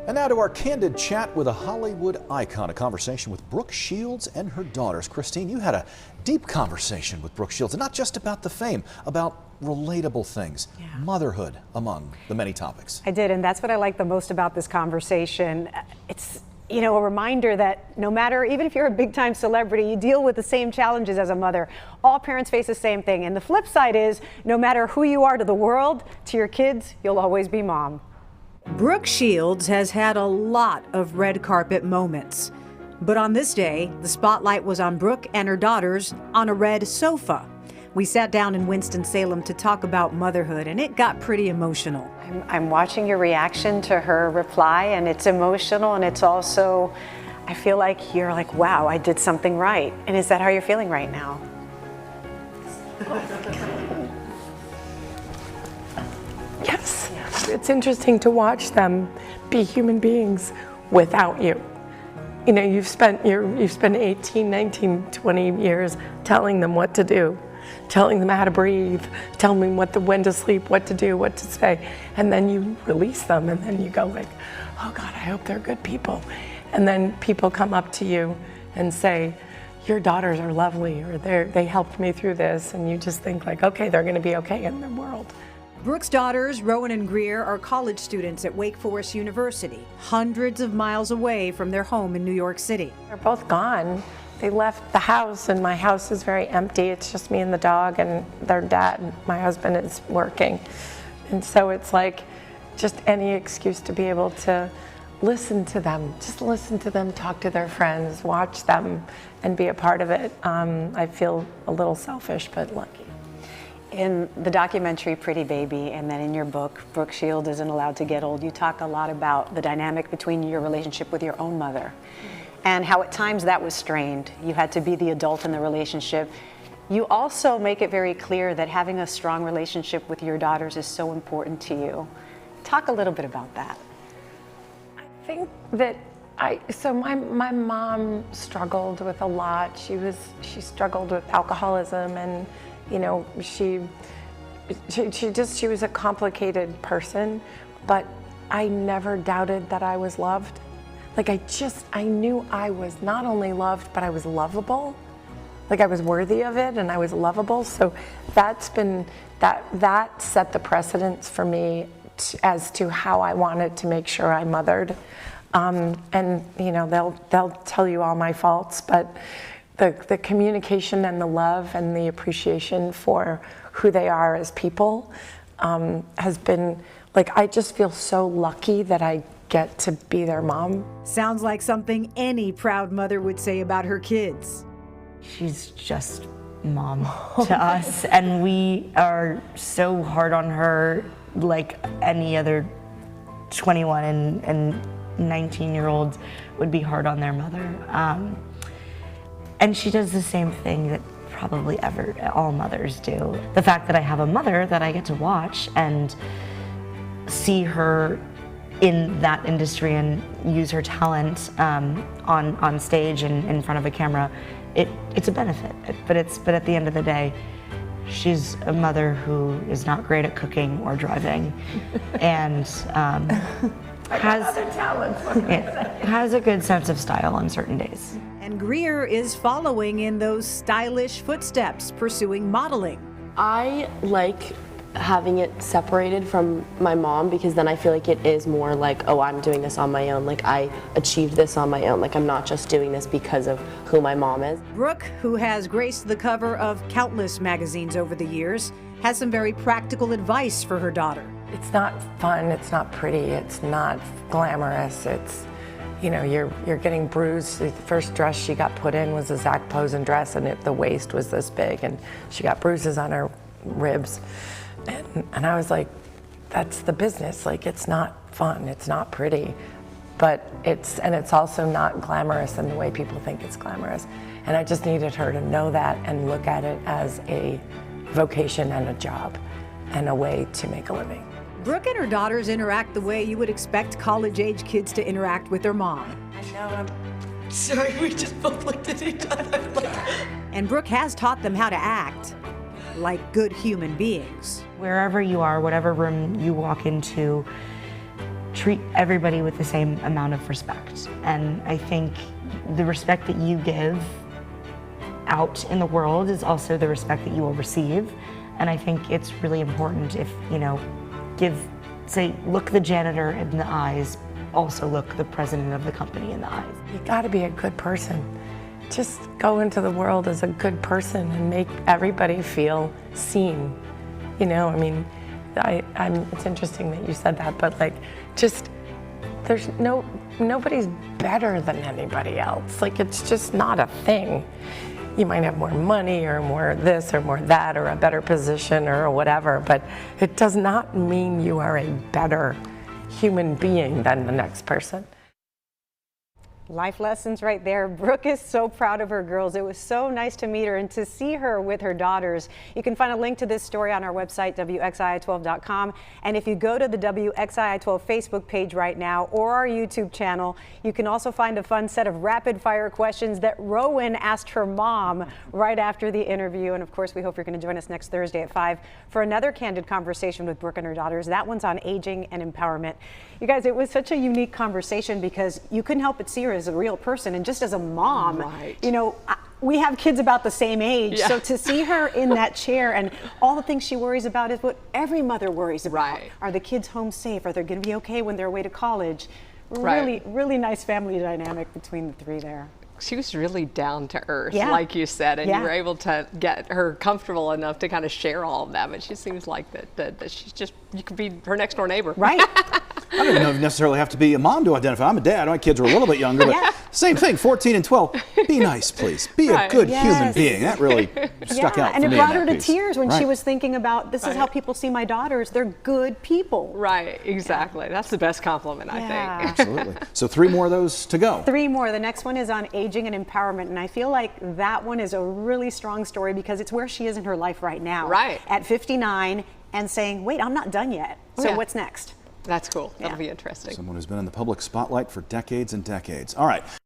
And now to our candid chat with a Hollywood icon, a conversation with Brooke Shields and her daughters. Christine, you had a deep conversation with Brooke Shields, and not just about the fame, about relatable things, motherhood among the many topics. I did, and that's what I like the most about this conversation. It's, you know, a reminder that no matter, even if you're a big time celebrity, you deal with the same challenges as a mother. All parents face the same thing. And the flip side is, no matter who you are to the world, to your kids, you'll always be mom. Brooke Shields has had a lot of red carpet moments. But on this day, the spotlight was on Brooke and her daughters on a red sofa. We sat down in Winston-Salem to talk about motherhood, and it got pretty emotional. I'm watching your reaction to her reply, and it's emotional, and it's also, I feel like you're like, wow, I did something right. And is that how you're feeling right now? Yes. It's interesting to watch them be human beings without you. You know, you've spent 18, 19, 20 years telling them what to do, telling them how to breathe, telling them when to sleep, what to do, what to say, and then you release them, and then you go like, oh God, I hope they're good people. And then people come up to you and say, your daughters are lovely, or they helped me through this, and you just think like, okay, they're gonna be okay in their world. Brooke's daughters, Rowan and Greer, are college students at Wake Forest University, hundreds of miles away from their home in New York City. They're both gone. They left the house, and my house is very empty. It's just me and the dog and their dad. My husband is working. And so it's like just any excuse to be able to listen to them, just listen to them, talk to their friends, watch them, and be a part of it. I feel a little selfish, but lucky. In the documentary Pretty Baby, and then in your book, Brooke Shields Isn't Allowed to Get Old, you talk a lot about the dynamic between your relationship with your own mother and how at times that was strained. You had to be the adult in the relationship. You also make it very clear that having a strong relationship with your daughters is so important to you. Talk a little bit about that. I think that so my mom struggled with a lot. She struggled with alcoholism, and you know, she was a complicated person, but I never doubted that I was loved. Like I knew I was not only loved, but I was lovable. Like I was worthy of it, and I was lovable. So that set the precedence for me as to how I wanted to make sure I mothered. And you know, they'll tell you all my faults, but the communication and the love and the appreciation for who they are as people has been, like, I just feel so lucky that I get to be their mom. Sounds like something any proud mother would say about her kids. She's just mom to us, and we are so hard on her like any other 21 and 19-year-olds would be hard on their mother. And she does the same thing that probably all mothers do. The fact that I have a mother that I get to watch and see her in that industry and use her talent on stage and in front of a camera, it's a benefit. But at the end of the day, she's a mother who is not great at cooking or driving, and has a good sense of style on certain days. And Greer is following in those stylish footsteps, pursuing modeling. I like having it separated from my mom, because then I feel like it is more like, oh, I'm doing this on my own. Like I achieved this on my own. Like I'm not just doing this because of who my mom is. Brooke, who has graced the cover of countless magazines over the years, has some very practical advice for her daughter. It's not fun, it's not pretty, it's not glamorous, it's, you know, you're getting bruised. The first dress she got put in was a Zac Posen dress, and the waist was this big, and she got bruises on her ribs. And I was like, that's the business. Like, it's not fun, it's not pretty, but it's also not glamorous in the way people think it's glamorous. And I just needed her to know that and look at it as a vocation and a job and a way to make a living. Brooke and her daughters interact the way you would expect college-age kids to interact with their mom. I know, I'm sorry, we just both looked at each other. And Brooke has taught them how to act like good human beings. Wherever you are, whatever room you walk into, treat everybody with the same amount of respect. And I think the respect that you give out in the world is also the respect that you will receive. And I think it's really important if, you know, look the janitor in the eyes, also look the president of the company in the eyes. You gotta be a good person. Just go into the world as a good person and make everybody feel seen. You know, I mean, it's interesting that you said that, but like, just, nobody's better than anybody else. Like, it's just not a thing. You might have more money or more this or more that or a better position or whatever, but it does not mean you are a better human being than the next person. Life lessons right there. Brooke is so proud of her girls. It was so nice to meet her and to see her with her daughters. You can find a link to this story on our website, WXII12.com. And if you go to the WXII12 Facebook page right now or our YouTube channel, you can also find a fun set of rapid fire questions that Rowan asked her mom right after the interview. And of course, we hope you're going to join us next Thursday at 5 for another candid conversation with Brooke and her daughters. That one's on aging and empowerment. You guys, it was such a unique conversation because you couldn't help but see her as a real person and just as a mom. Right. You know, we have kids about the same age, so to see her in that chair and all the things she worries about is what every mother worries about. Right. Are the kids home safe? Are they going to be okay when they're away to college? Right. Really, really nice family dynamic between the three there. She was really down to earth, Yeah. like you said, and Yeah. you were able to get her comfortable enough to kind of share all of that. But she seems like that she's just, you could be her next door neighbor. Right? I don't even know if you necessarily have to be a mom to identify. I'm a dad. My kids are a little bit younger, but same thing, 14 and 12. Be nice, please. Be a good human Yes. being. That really stuck out and for it me brought in her that to piece. tears when she Right. was thinking about, this is how people see my daughters. They're good people. Right, exactly. That's the best compliment, I Yeah. think. Absolutely. So 3 more of those to go. 3 more. The next one is on aging and empowerment. And I feel like that one is a really strong story because it's where she is in her life right now. Right. At 59 and saying, wait, I'm not done yet. So Yeah. what's next? That's cool. Yeah. That'll be interesting. Someone who's been in the public spotlight for decades and decades. All right.